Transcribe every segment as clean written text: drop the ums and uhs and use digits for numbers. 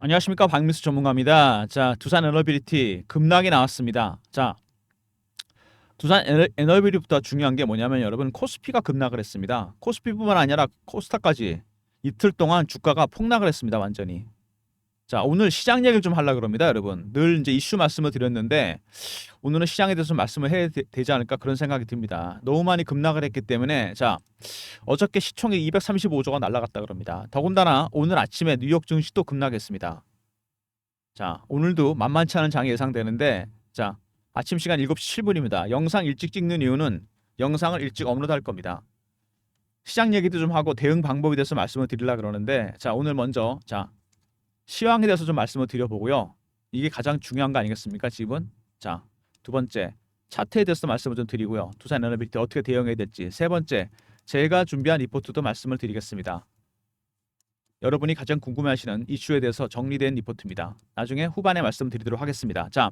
안녕하십니까, 박민수 전문가입니다. 자, 두산 에너빌리티 급락이 나왔습니다. 자, 두산 에너빌리티부터 중요한 게 뭐냐면 여러분, 코스피가 급락을 했습니다. 코스피뿐만 아니라 코스닥까지 이틀 동안 주가가 폭락을 했습니다. 완전히. 자, 오늘 시장 얘기를 좀 하려고 합니다, 여러분. 늘 이제 이슈 말씀을 드렸는데 오늘은 시장에 대해서 말씀을 해야 되지 않을까 그런 생각이 듭니다. 너무 많이 급락을 했기 때문에. 자, 어저께 시총이 235조가 날아갔다 그럽니다. 더군다나 오늘 아침에 뉴욕 증시도 급락했습니다. 자, 오늘도 만만치 않은 장이 예상되는데, 자, 아침 시간 7시 7분입니다. 영상 일찍 찍는 이유는 영상을 일찍 업로드할 겁니다. 시장 얘기도 좀 하고 대응 방법에 대해서 말씀을 드리려고 그러는데, 자, 오늘 먼저 시황에 대해서 좀 말씀을 드려보고요. 이게 가장 중요한 거 아니겠습니까, 지금? 자, 두 번째, 차트에 대해서 말씀을 좀 드리고요. 두산 에너빌리티 어떻게 대응해야 될지. 세 번째, 제가 준비한 리포트도 말씀을 드리겠습니다. 여러분이 가장 궁금해하시는 이슈에 대해서 정리된 리포트입니다. 나중에 후반에 말씀드리도록 하겠습니다. 자,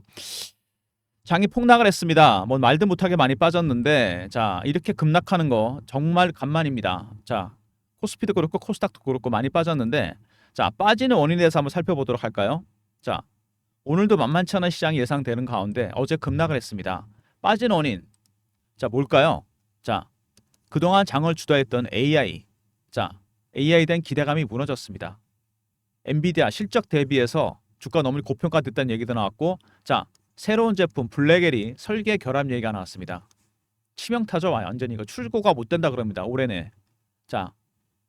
장이 폭락을 했습니다. 뭐 말도 못하게 많이 빠졌는데, 자, 이렇게 급락하는 거 정말 간만입니다. 자, 코스피도 그렇고 코스닥도 그렇고 많이 빠졌는데, 자, 빠지는 원인에 대해서 한번 살펴보도록 할까요? 자, 오늘도 만만치 않은 시장이 예상되는 가운데 어제 급락을 했습니다. 빠진 원인, 자, 뭘까요? 자, 그동안 장을 주도했던 AI, 자, AI에 대한 기대감이 무너졌습니다. 엔비디아 실적 대비해서 주가 너무 고평가됐다는 얘기도 나왔고, 자, 새로운 제품 블랙엘이 설계 결함 얘기가 나왔습니다. 치명타죠. 완전히 이거 출고가 못 된다 그럽니다. 올해내. 자,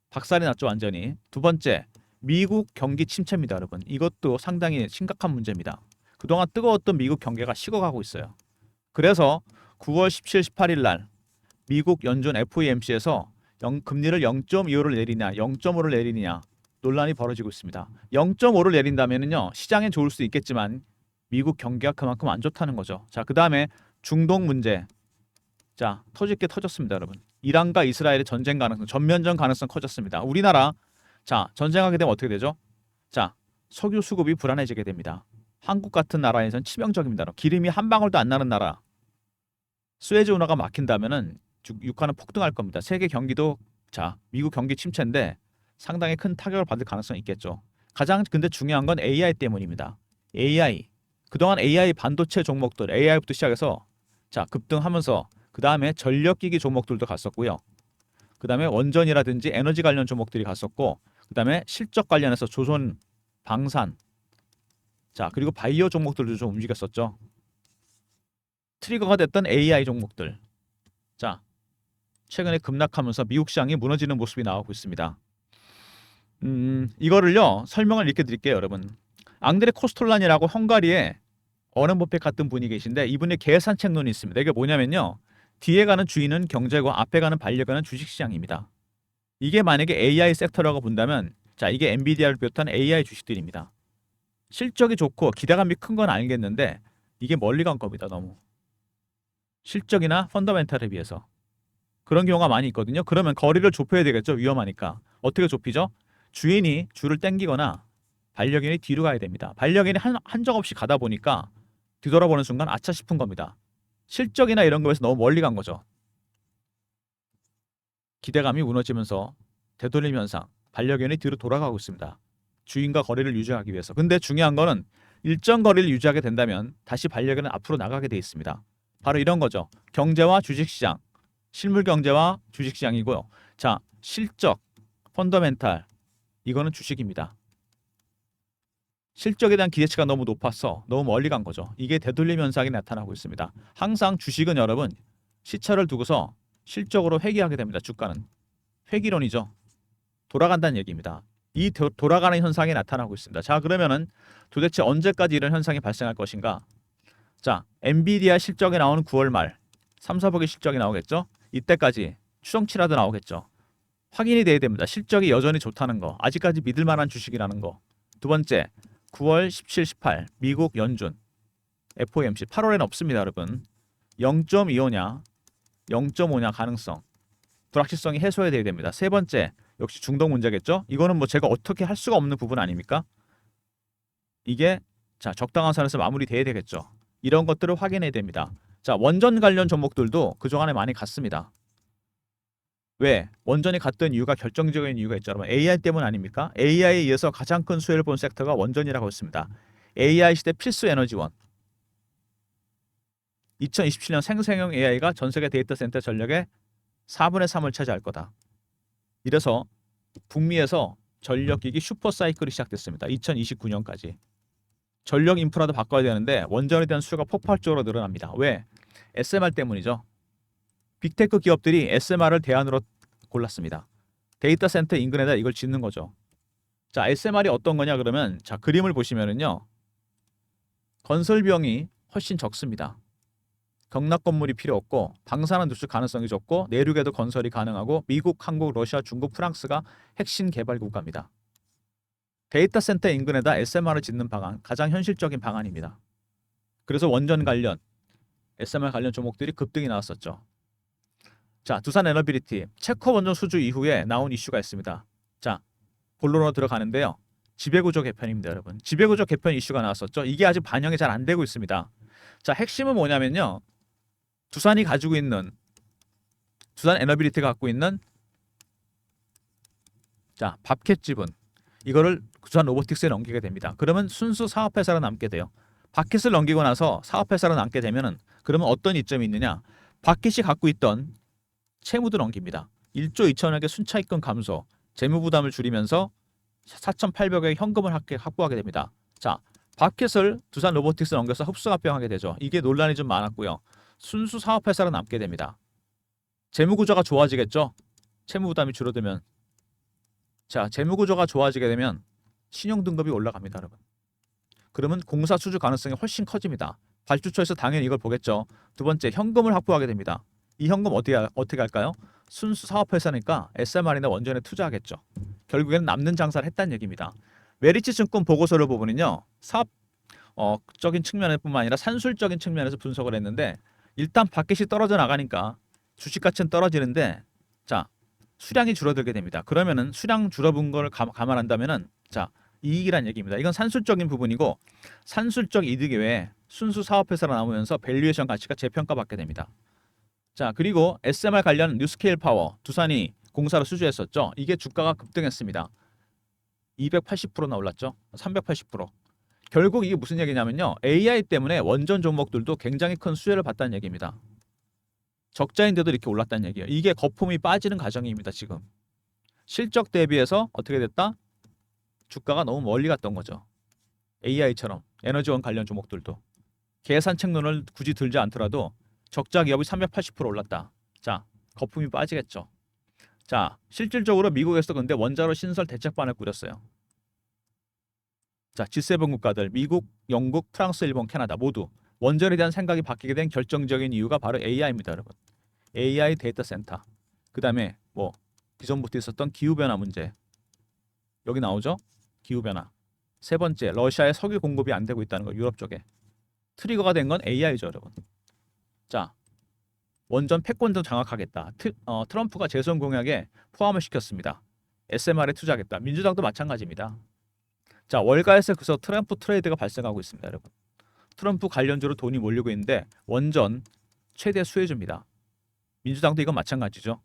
박살이 났죠, 완전히. 두 번째, 미국 경기 침체입니다, 여러분. 이것도 상당히 심각한 문제입니다. 그동안 뜨거웠던 미국 경기가 식어가고 있어요. 그래서 9월 17, 18일 날 미국 연준 FOMC에서 금리를 0.25를 내리냐, 0.5를 내리느냐 논란이 벌어지고 있습니다. 0.5를 내린다면은요, 시장에 좋을 수 있겠지만 미국 경기가 그만큼 안 좋다는 거죠. 자, 그 다음에 중동 문제. 자, 터질 게 터졌습니다, 여러분. 이란과 이스라엘의 전쟁 가능성, 전면전 가능성 커졌습니다. 우리나라, 자, 전쟁하게 되면 어떻게 되죠? 자, 석유 수급이 불안해지게 됩니다. 한국 같은 나라에선 치명적입니다. 기름이 한 방울도 안 나는 나라. 수에즈 운하가 막힌다면은 유가는 폭등할 겁니다. 세계 경기도, 자, 미국 경기 침체인데 상당히 큰 타격을 받을 가능성이 있겠죠. 가장 근데 중요한 건 AI 때문입니다. AI. 그동안 AI 반도체 종목들, AI부터 시작해서 자, 급등하면서 그 다음에 전력기기 종목들도 갔었고요. 그 다음에 원전이라든지 에너지 관련 종목들이 갔었고, 그 다음에 실적 관련해서 조선, 방산, 자, 그리고 바이오 종목들도 좀 움직였었죠. 트리거가 됐던 AI 종목들. 자, 최근에 급락하면서 미국 시장이 무너지는 모습이 나오고 있습니다. 이거를요, 설명을 이렇게 드릴게요, 여러분. 앙드레 코스톨란이라고 헝가리에 워런 버핏 같은 분이 계신데 이분의 계산책론이 있습니다. 이게 뭐냐면요, 뒤에 가는 주인은 경제고 앞에 가는 반려견은 주식시장입니다. 이게 만약에 AI 섹터라고 본다면, 자, 이게 엔비디아를 비롯한 AI 주식들입니다. 실적이 좋고 기대감이 큰 건 알겠는데 이게 멀리 간 겁니다. 너무 실적이나 펀더멘탈에 비해서 그런 경우가 많이 있거든요. 그러면 거리를 좁혀야 되겠죠. 위험하니까. 어떻게 좁히죠? 주인이 줄을 당기거나 반려견이 뒤로 가야 됩니다. 반려견이 한적 없이 가다 보니까 뒤돌아보는 순간 아차 싶은 겁니다. 실적이나 이런 거에서 너무 멀리 간 거죠. 기대감이 무너지면서 되돌림 현상, 반려견이 뒤로 돌아가고 있습니다. 주인과 거리를 유지하기 위해서. 근데 중요한 거는 일정 거리를 유지하게 된다면 다시 반려견은 앞으로 나가게 돼 있습니다. 바로 이런 거죠. 경제와 주식시장, 실물 경제와 주식시장이고요. 자, 실적, 펀더멘탈, 이거는 주식입니다. 실적에 대한 기대치가 너무 높아서 너무 멀리 간 거죠. 이게 되돌림 현상이 나타나고 있습니다. 항상 주식은 여러분 시차를 두고서 실적으로 회귀하게 됩니다. 주가는 회귀론이죠. 돌아간다는 얘기입니다. 이 돌아가는 현상이 나타나고 있습니다. 자, 그러면은 도대체 언제까지 이런 현상이 발생할 것인가? 자, 엔비디아 실적이 나오는 9월 말 3, 4분기 실적이 나오겠죠? 이때까지 추정치라도 나오겠죠. 확인이 돼야 됩니다. 실적이 여전히 좋다는 거. 아직까지 믿을 만한 주식이라는 거. 두 번째, 9월 17, 18 미국 연준 FOMC 8월에는 없습니다, 여러분. 0.25냐 0.5냐 가능성, 불확실성이 해소돼야 됩니다. 세 번째, 역시 중동 문제겠죠. 이거는 뭐 제가 어떻게 할 수가 없는 부분 아닙니까? 이게 자, 적당한 선에서 마무리돼야 되겠죠. 이런 것들을 확인해야 됩니다. 자, 원전 관련 종목들도 그동안에 많이 갔습니다. 왜? 원전이 갔던 이유가 결정적인 이유가 있죠, 여러분. AI 때문 아닙니까? AI에 의해서 가장 큰 수혜를 본 섹터가 원전이라고 했습니다. AI 시대 필수 에너지원. 2027년 생성형 AI가 전 세계 데이터 센터 전력의 4분의 3을 차지할 거다. 이래서 북미에서 전력기기 슈퍼 사이클이 시작됐습니다. 2029년까지. 전력 인프라도 바꿔야 되는데 원전에 대한 수요가 폭발적으로 늘어납니다. 왜? SMR 때문이죠. 빅테크 기업들이 SMR을 대안으로 골랐습니다. 데이터 센터 인근에다 이걸 짓는 거죠. 자, SMR이 어떤 거냐 그러면 자, 그림을 보시면은요. 건설 비용이 훨씬 적습니다. 경락 건물이 필요 없고 방사능 누출 가능성이 적고 내륙에도 건설이 가능하고 미국, 한국, 러시아, 중국, 프랑스가 핵심 개발 국가입니다. 데이터 센터 인근에다 SMR을 짓는 방안 가장 현실적인 방안입니다. 그래서 원전 관련 SMR 관련 종목들이 급등이 나왔었죠. 자, 두산 에너빌리티 체코 원전 수주 이후에 나온 이슈가 있습니다. 자, 본론으로 들어가는데요. 지배구조 개편입니다, 여러분. 지배구조 개편 이슈가 나왔었죠. 이게 아직 반영이 잘 안 되고 있습니다. 자, 핵심은 뭐냐면요. 두산이 가지고 있는 두산 에너빌리티가 갖고 있는 자, 밥캣 지분 이거를 두산 로보틱스에 넘기게 됩니다. 그러면 순수 사업회사로 남게 돼요. 밥캣을 넘기고 나서 사업회사로 남게 되면은 그러면 어떤 이점이 있느냐? 밥캣이 갖고 있던 채무도 넘깁니다. 1조 2천억의 순차익금 감소, 재무 부담을 줄이면서 4,800억의 현금을 확보하게 됩니다. 자, 밥캣을 두산 로보틱스 넘겨서 흡수합병하게 되죠. 이게 논란이 좀 많았고요. 순수 사업회사로 남게 됩니다. 재무구조가 좋아지겠죠? 채무 부담이 줄어들면. 자, 재무구조가 좋아지게 되면 신용등급이 올라갑니다, 여러분. 그러면 공사 수주 가능성이 훨씬 커집니다. 발주처에서 당연히 이걸 보겠죠. 두 번째, 현금을 확보하게 됩니다. 이 현금 어떻게 할까요? 순수 사업회사니까 SMR이나 원전에 투자하겠죠. 결국에는 남는 장사를 했다는 얘기입니다. 메리츠 증권 보고서를 보면요. 사업적인 측면뿐만 아니라 산술적인 측면에서 분석을 했는데 일단 밥캣이 떨어져 나가니까 주식 가치는 떨어지는데 자, 수량이 줄어들게 됩니다. 그러면은 수량 줄어든 걸 감안한다면은 자, 이익이란 얘기입니다. 이건 산술적인 부분이고 산술적 이득 외에 순수 사업회사로 남으면서 밸류에이션 가치가 재평가받게 됩니다. 자, 그리고 SMR 관련 뉴스케일 파워 두산이 공사로 수주했었죠. 이게 주가가 급등했습니다. 280%나 올랐죠. 380%. 결국 이게 무슨 얘기냐면요. AI 때문에 원전 종목들도 굉장히 큰 수혜를 봤다는 얘기입니다. 적자인데도 이렇게 올랐다는 얘기예요. 이게 거품이 빠지는 과정입니다. 지금. 실적 대비해서 어떻게 됐다? 주가가 너무 멀리 갔던 거죠. AI처럼 에너지원 관련 종목들도. 계산 책론을 굳이 들지 않더라도 적자 기업이 380% 올랐다. 자, 거품이 빠지겠죠. 자, 실질적으로 미국에서 근데 원자로 신설 대책반을 꾸렸어요. 자, G7 국가들 미국, 영국, 프랑스, 일본, 캐나다 모두 원전에 대한 생각이 바뀌게 된 결정적인 이유가 바로 AI입니다, 여러분. AI 데이터 센터. 그다음에 뭐 기존부터 있었던 기후 변화 문제. 여기 나오죠? 기후 변화. 세 번째, 러시아의 석유 공급이 안 되고 있다는 거 유럽 쪽에. 트리거가 된 건 AI죠, 여러분. 자, 원전 패권도 장악하겠다. 트럼프가 재선 공약에 포함을 시켰습니다. SMR에 투자하겠다. 민주당도 마찬가지입니다. 자, 월가에서 그래서 트럼프 트레이드가 발생하고 있습니다, 여러분. 트럼프 관련주로 돈이 몰리고 있는데 원전 최대 수혜주입니다. 민주당도 이건 마찬가지죠.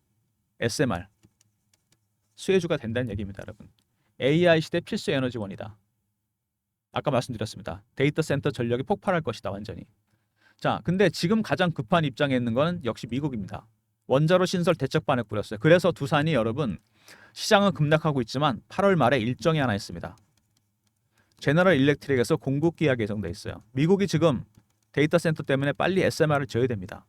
SMR 수혜주가 된다는 얘기입니다, 여러분. AI 시대 필수 에너지원이다. 아까 말씀드렸습니다. 데이터 센터 전력이 폭발할 것이다, 완전히. 자, 근데 지금 가장 급한 입장에 있는 건 역시 미국입니다. 원자로 신설 대책반을 꾸렸어요. 그래서 두산이 여러분 시장은 급락하고 있지만 8월 말에 일정이 하나 있습니다. 제너럴 일렉트릭에서 공급 계약이 예정돼 있어요. 미국이 지금 데이터 센터 때문에 빨리 SMR을 지어야 됩니다.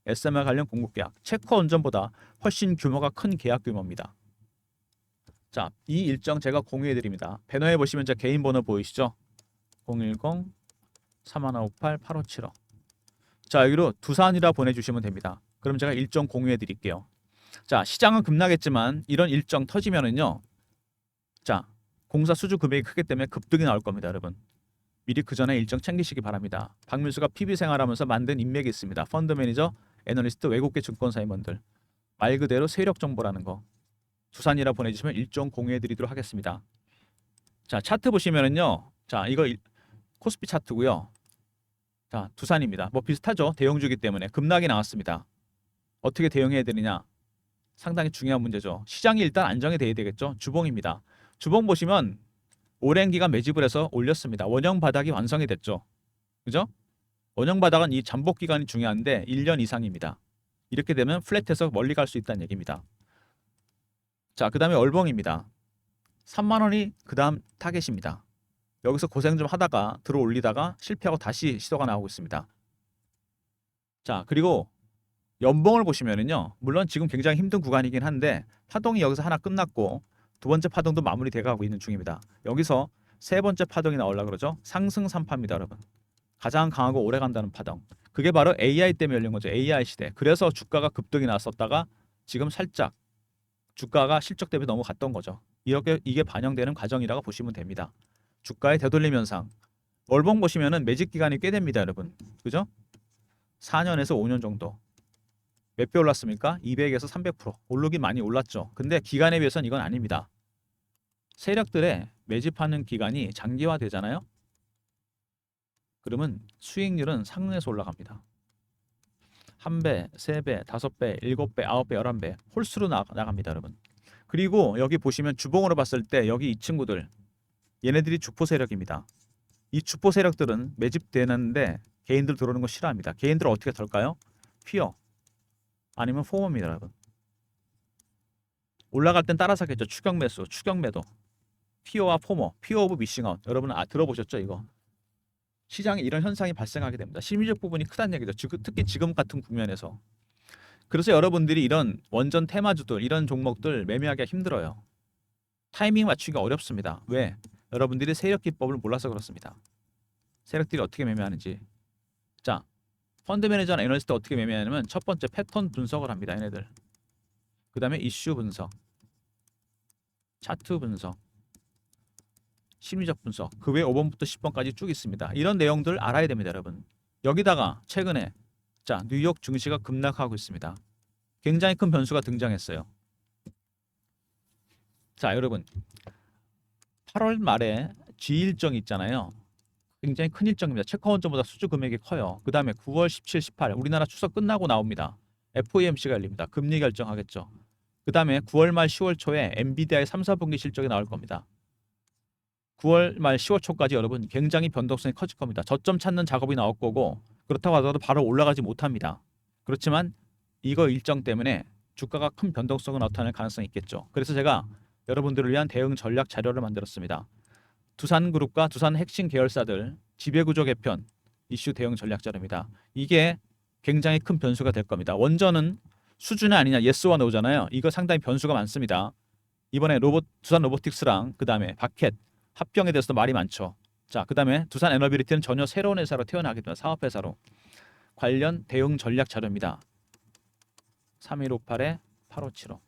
SMR 관련 공급 계약, 체코 원전보다 훨씬 규모가 큰 계약 규모입니다. 자, 이 일정 제가 공유해 드립니다. 배너에 보시면 제 개인 번호 보이시죠? 010-3158-8575. 자, 여기로 두산이라 보내주시면 됩니다. 그럼 제가 일정 공유해 드릴게요. 자, 시장은 급락했지만 이런 일정 터지면은요. 자, 공사 수주 금액이 크기 때문에 급등이 나올 겁니다, 여러분. 미리 그 전에 일정 챙기시기 바랍니다. 박민수가 PB 생활하면서 만든 인맥이 있습니다. 펀드 매니저, 애널리스트, 외국계 증권사 임원들. 말 그대로 세력 정보라는 거. 두산이라 보내주시면 일정 공유해 드리도록 하겠습니다. 자, 차트 보시면은요. 자, 이거 코스피 차트고요. 자, 두산입니다. 뭐 비슷하죠. 대형주기 때문에 급락이 나왔습니다. 어떻게 대응해야 되느냐? 상당히 중요한 문제죠. 시장이 일단 안정이 돼야 되겠죠. 주봉입니다. 주봉 보시면 오랜 기간 매집을 해서 올렸습니다. 원형 바닥이 완성이 됐죠. 그죠? 원형 바닥은 이 잠복 기간이 중요한데 1년 이상입니다. 이렇게 되면 플랫해서 멀리 갈 수 있다는 얘기입니다. 자, 그 다음에 얼봉입니다. 3만 원이 그 다음 타겟입니다. 여기서 고생 좀 하다가 들어 올리다가 실패하고 다시 시도가 나오고 있습니다. 자, 그리고 연봉을 보시면은요, 물론 지금 굉장히 힘든 구간이긴 한데 파동이 여기서 하나 끝났고 두 번째 파동도 마무리돼 가고 있는 중입니다. 여기서 세 번째 파동이 나오려고 그러죠. 상승 3파입니다, 여러분. 가장 강하고 오래 간다는 파동. 그게 바로 AI 때문에 열린 거죠. AI 시대. 그래서 주가가 급등이 났었다가 지금 살짝 주가가 실적 대비 너무 갔던 거죠. 이렇게 이게 반영되는 과정이라고 보시면 됩니다. 주가의 되돌림 현상. 월봉 보시면은 매집 기간이 꽤 됩니다, 여러분. 그죠? 4년에서 5년 정도. 몇 배 올랐습니까? 200에서 300% 오르긴 많이 올랐죠. 근데 기간에 비해서는 이건 아닙니다. 세력들의 매집하는 기간이 장기화 되잖아요. 그러면 수익률은 상승해서 올라갑니다. 1배, 3배, 5배, 7배, 9배, 11배 홀수로 나갑니다, 여러분. 그리고 여기 보시면 주봉으로 봤을 때 여기 이 친구들 얘네들이 주포 세력입니다. 이 주포 세력들은 매집되는데 개인들 들어오는 거 싫어합니다. 개인들을 어떻게 털까요? 피어 아니면 포모입니다, 여러분. 올라갈 땐 따라 사겠죠. 추격 매수, 추격 매도. 피어와 포모, 피어 오브 미싱아웃. 여러분 들어보셨죠, 이거? 시장에 이런 현상이 발생하게 됩니다. 심리적 부분이 크다는 얘기죠. 특히 지금 같은 국면에서. 그래서 여러분들이 이런 원전 테마주들, 이런 종목들 매매하기가 힘들어요. 타이밍 맞추기가 어렵습니다. 왜? 여러분들이 세력 기법을 몰라서 그렇습니다. 세력들이 어떻게 매매하는지. 자, 펀드 매니저나 애널리스트 어떻게 매매하냐면 첫 번째 패턴 분석을 합니다. 얘네들. 그 다음에 이슈 분석, 차트 분석, 심리적 분석. 그 외에 5번부터 10번까지 쭉 있습니다. 이런 내용들 알아야 됩니다, 여러분. 여기다가 최근에 자 뉴욕 증시가 급락하고 있습니다. 굉장히 큰 변수가 등장했어요. 자, 여러분 8월 말에 G 일정이 있잖아요. 굉장히 큰 일정입니다. 체크원점보다 수주 금액이 커요. 그 다음에 9월 17, 18 우리나라 추석 끝나고 나옵니다. FOMC가 열립니다. 금리 결정하겠죠. 그 다음에 9월 말 10월 초에 엔비디아의 3, 4분기 실적이 나올 겁니다. 9월 말 10월 초까지 여러분 굉장히 변동성이 커질 겁니다. 저점 찾는 작업이 나올 거고 그렇다고 하더라도 바로 올라가지 못합니다. 그렇지만 이거 일정 때문에 주가가 큰 변동성을 나타낼 가능성이 있겠죠. 그래서 제가 여러분들을 위한 대응 전략 자료를 만들었습니다. 두산그룹과 두산 핵심 계열사들 지배구조 개편 이슈 대응 전략 자료입니다. 이게 굉장히 큰 변수가 될 겁니다. 원전은 수주냐 아니냐 예스와 노잖아요. 이거 상당히 변수가 많습니다. 이번에 두산 로보틱스랑 그 다음에 바켓 합병에 대해서도 말이 많죠. 자, 그 다음에 두산 에너비리티는 전혀 새로운 회사로 태어나게 됩니다. 사업회사로. 관련 대응 전략 자료입니다. 3158-8575.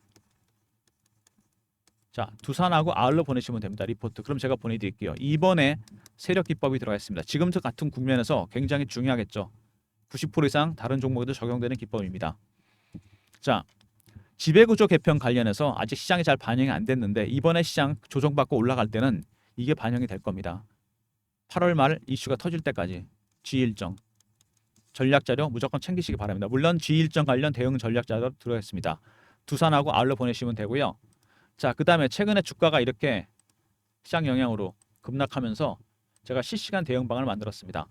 자, 두산하고 아울러 보내시면 됩니다. 리포트. 그럼 제가 보내드릴게요. 이번에 세력 기법이 들어가 있습니다. 지금 같은 국면에서 굉장히 중요하겠죠. 90% 이상 다른 종목에도 적용되는 기법입니다. 자, 지배구조 개편 관련해서 아직 시장이 잘 반영이 안 됐는데 이번에 시장 조정받고 올라갈 때는 이게 반영이 될 겁니다. 8월 말 이슈가 터질 때까지 G일정 전략자료 무조건 챙기시기 바랍니다. 물론 G일정 관련 대응 전략자료 들어있습니다. 두산하고 아울러 보내시면 되고요. 자, 그 다음에 최근에 주가가 이렇게 시장 영향으로 급락하면서 제가 실시간 대응방을 만들었습니다.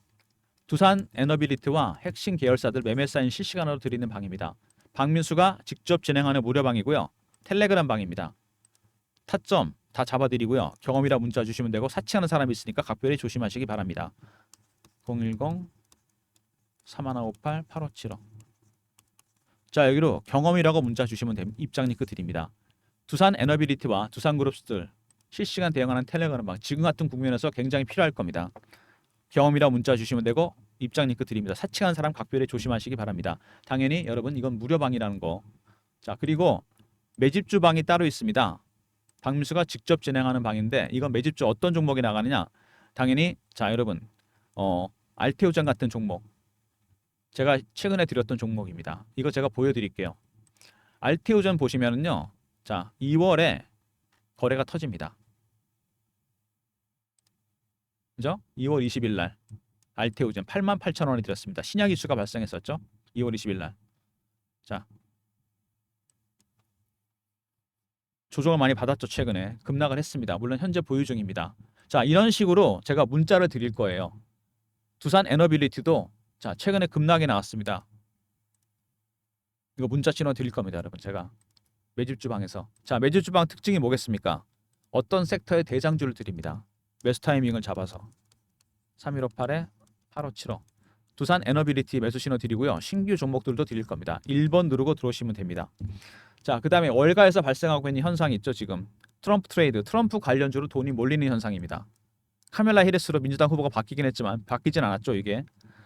두산 에너빌리티와 핵심 계열사들 매매 사인 실시간으로 드리는 방입니다. 박민수가 직접 진행하는 무료방이고요. 텔레그램 방입니다. 타점 다 잡아드리고요. 경험이라 문자 주시면 되고 사칭하는 사람이 있으니까 각별히 조심하시기 바랍니다. 010-3158-8575. 자, 여기로 경험이라고 문자 주시면 됩니다. 입장 링크 드립니다. 두산 에너빌리티와 두산그룹스들 실시간 대응하는 텔레그램 방 지금 같은 국면에서 굉장히 필요할 겁니다. 경험이라고 문자 주시면 되고 입장 링크 드립니다. 사칭하는 사람 각별히 조심하시기 바랍니다. 당연히 여러분 이건 무료방이라는 거. 자, 그리고 매집주 방이 따로 있습니다. 박민수가 직접 진행하는 방인데 이건 매집주 어떤 종목이 나가느냐? 당연히 자, 여러분 알테오전 같은 종목 제가 최근에 드렸던 종목입니다. 이거 제가 보여드릴게요. 알테오전 보시면은요. 자, 2월에 거래가 터집니다. 그죠? 2월 20일 날 알테오전 88,000원이 드렸습니다. 신약 이슈가 발생했었죠. 2월 20일 날. 자, 조정을 많이 받았죠. 최근에 급락을 했습니다. 물론 현재 보유 중입니다. 자, 이런 식으로 제가 문자를 드릴 거예요. 두산 에너빌리티도 자, 최근에 급락이 나왔습니다. 이거 문자 신호 드릴 겁니다, 여러분. 제가 매집 주방에서. 자, 매집 주방 특징이 뭐겠습니까? 어떤 섹터의 대장주를 드립니다. 매수 타이밍을 잡아서 3158에 8575. 두산 에너빌리티 매수 신호 드리고요. 신규 종목들도 드릴 겁니다. 1번 누르고 들어오시면 됩니다. 자, 그다음에 월가에서 발생하고 있는 현상이 있죠, 지금. 트럼프 트레이드, 트럼프 관련주로 돈이 몰리는 현상입니다. 카멜라 해리스로 민주당 후보가 바뀌긴 했지만 바뀌진 않았죠, 이게.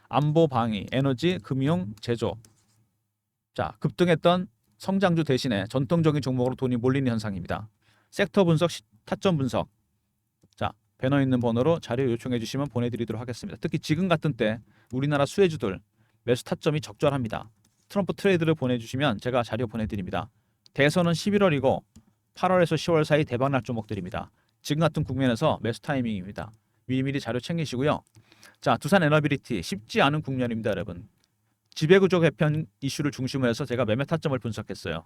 안보 방위, 에너지, 금융, 제조. 자, 급등했던 성장주 대신에 전통적인 종목으로 돈이 몰리는 현상입니다. 섹터 분석, 타점 분석. 자, 배너 있는 번호로 자료 요청해 주시면 보내드리도록 하겠습니다. 특히 지금 같은 때 우리나라 수혜주들 매수 타점이 적절합니다. 트럼프 트레이드를 보내주시면 제가 자료 보내드립니다. 대선은 11월이고 8월에서 10월 사이 대박날 종목들입니다. 지금 같은 국면에서 매수 타이밍입니다. 미리미리 자료 챙기시고요. 자, 두산 에너빌리티 쉽지 않은 국면입니다, 여러분. 지배구조 개편 이슈를 중심으로 해서 제가 매매 타점을 분석했어요.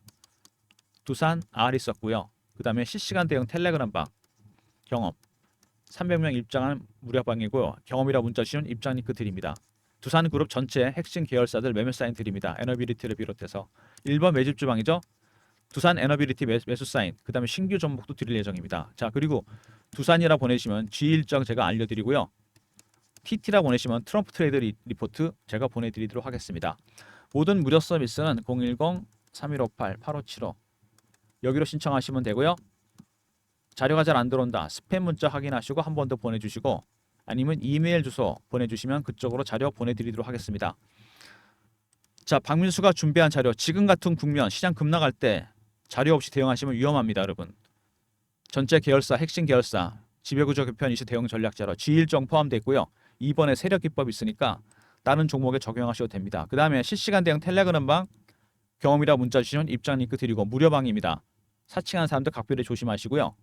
두산 R 있었고요. 그 다음에 실시간 대응 텔레그램방 경험 300명 입장한 무료방이고요. 경험이라 문자 주시면 입장 링크 드립니다. 두산그룹 전체 핵심 계열사들 매매 사인 드립니다. 에너빌리티를 비롯해서 1번 매집 주방이죠. 두산 에너빌리티 매수 사인, 그 다음에 신규 종목도 드릴 예정입니다. 자, 그리고 두산이라 보내시면 G 일정 제가 알려드리고요. TT라 보내시면 트럼프 트레이드 리포트 제가 보내드리도록 하겠습니다. 모든 무료 서비스는 010-3158-8575 여기로 신청하시면 되고요. 자료가 잘 안 들어온다. 스팸 문자 확인하시고 한 번 더 보내주시고 아니면 이메일 주소 보내주시면 그쪽으로 자료 보내드리도록 하겠습니다. 자, 박민수가 준비한 자료. 지금 같은 국면 시장 급락할 때 자료 없이 대응하시면 위험합니다, 여러분. 전체 계열사, 핵심 계열사, 지배구조 개편 이슈 대응 전략 자료 G1정 포함되어 있고요. 이번에 세력 기법 있으니까 다른 종목에 적용하셔도 됩니다. 그 다음에 실시간 대응 텔레그램방 경험이라 문자 주시면 입장 링크 드리고 무료방입니다. 사칭하는 사람들 각별히 조심하시고요.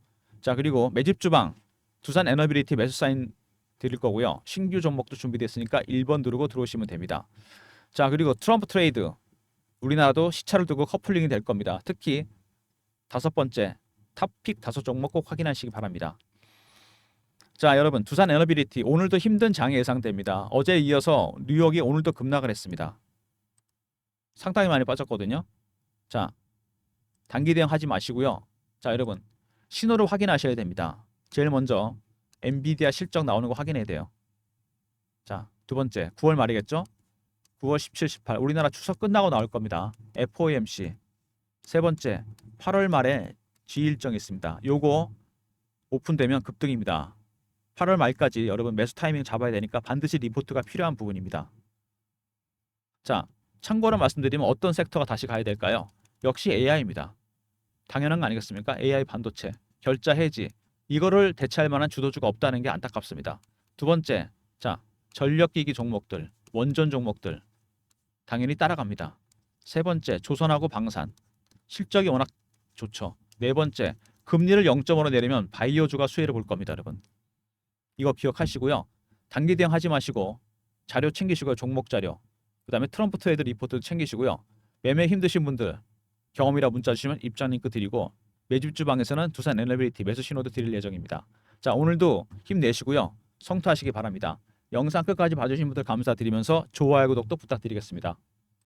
자, 그리고 매집 주방 두산 에너빌리티 매수 사인 드릴 거고요. 신규 종목도 준비됐으니까 1번 누르고 들어오시면 됩니다. 자, 그리고 트럼프 트레이드 우리나라도 시차를 두고 커플링이 될 겁니다. 특히 5번째 탑픽 5종목 꼭 확인하시기 바랍니다. 자, 여러분 두산 에너빌리티 오늘도 힘든 장이 예상됩니다. 어제에 이어서 뉴욕이 오늘도 급락을 했습니다. 상당히 많이 빠졌거든요. 자, 단기 대응 하지 마시고요. 자, 여러분 신호를 확인하셔야 됩니다. 제일 먼저 엔비디아 실적 나오는 거 확인해야 돼요. 자, 두 번째 9월 말이겠죠? 9월 17, 18 우리나라 추석 끝나고 나올 겁니다. FOMC. 세 번째 8월 말에 G 일정이 있습니다. 요거 오픈되면 급등입니다. 8월 말까지 여러분 매수 타이밍 잡아야 되니까 반드시 리포트가 필요한 부분입니다. 자, 참고로 말씀드리면 어떤 섹터가 다시 가야 될까요? 역시 AI입니다. 당연한 거 아니겠습니까? AI 반도체, 결자 해지 이거를 대체할 만한 주도주가 없다는 게 안타깝습니다. 두 번째, 자, 전력기기 종목들, 원전 종목들 당연히 따라갑니다. 세 번째, 조선하고 방산 실적이 워낙 좋죠. 네 번째, 금리를 0.5로 내리면 바이오주가 수혜를 볼 겁니다, 여러분. 이거 기억하시고요. 단기 대응 하지 마시고 자료 챙기시고요. 종목 자료. 그 다음에 트럼프 트레이드 리포트 챙기시고요. 매매 힘드신 분들 경험이라 문자 주시면 입장 링크 드리고 매집 주방에서는 두산 에너빌리티 매수 신호도 드릴 예정입니다. 자, 오늘도 힘내시고요. 성투하시기 바랍니다. 영상 끝까지 봐주신 분들 감사드리면서 좋아요, 구독도 부탁드리겠습니다.